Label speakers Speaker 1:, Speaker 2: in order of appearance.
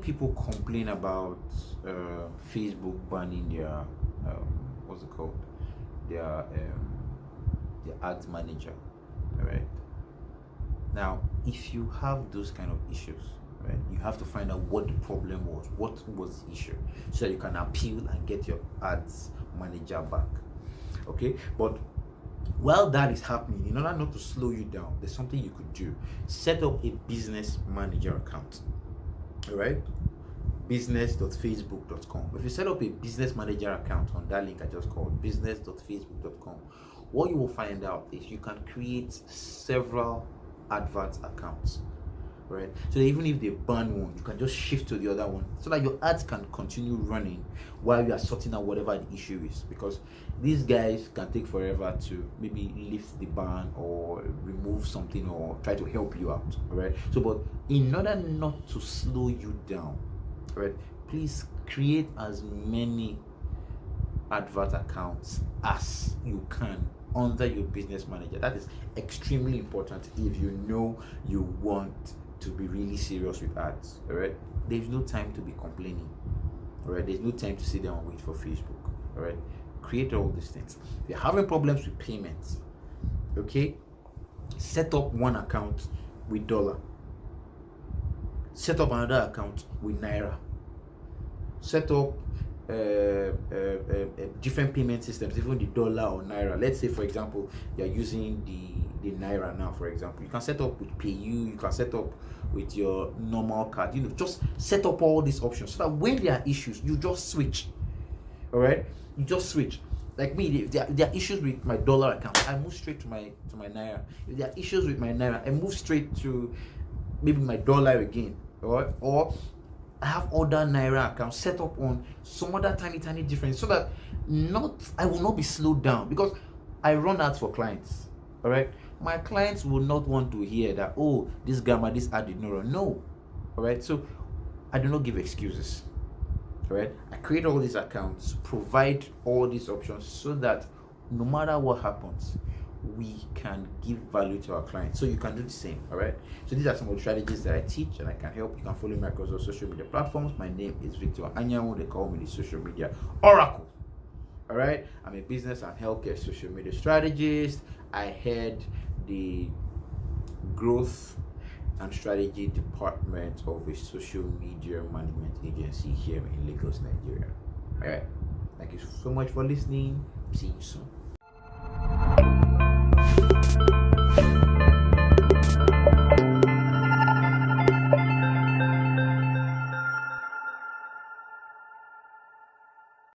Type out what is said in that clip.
Speaker 1: people complain about Facebook banning their what's it called, their ads manager. All right. Now, if you have those kind of issues, right, you have to find out what the problem was, what was the issue, so that you can appeal and get your ads manager back. Okay, but while that is happening, in order not to slow you down, there's something you could do. Set up a business manager account. All right, business.facebook.com. If you set up a business manager account on that link I just called, business.facebook.com, what you will find out is you can create several advert accounts, right? So even if they ban one, you can just shift to the other one so that your ads can continue running while you are sorting out whatever the issue is, because these guys can take forever to maybe lift the ban or remove something or try to help you out. All right, so but in order not to slow you down, right, please create as many advert accounts as you can under your business manager. That is extremely important if you know you want to be really serious with ads. All right, there's no time to be complaining. All right, there's no time to sit down and wait for Facebook. All right, create all these things. If you're having problems with payments, okay, set up one account with dollar, set up another account with naira, set up different payment systems, even the dollar or naira. Let's say, for example, you're using the naira now. For example, you can set up with PayU, you can set up with your normal card. Just set up all these options so that when there are issues, you just switch. All right, you just switch. Like me, if there are issues with my dollar account, I move straight to my naira. If there are issues with my naira, I move straight to maybe my dollar again. Or I have other naira accounts set up on some other tiny difference, so that I will not be slowed down, because I run ads for clients. All right, my clients will not want to hear that, oh, this grammar, this ad did not run. No. All right, so I do not give excuses. All right, I create all these accounts, provide all these options so that no matter what happens, we can give value to our clients. So you can do the same. All right, so these are some of the strategies that I teach and I can help. You can follow me across all social media platforms. My name is Victor Anyanwu. They call me the social media oracle. All right, I'm a business and healthcare social media strategist. I head the growth and strategy department of a social media management agency here in Lagos, Nigeria. All right, thank you so much for listening. See you soon.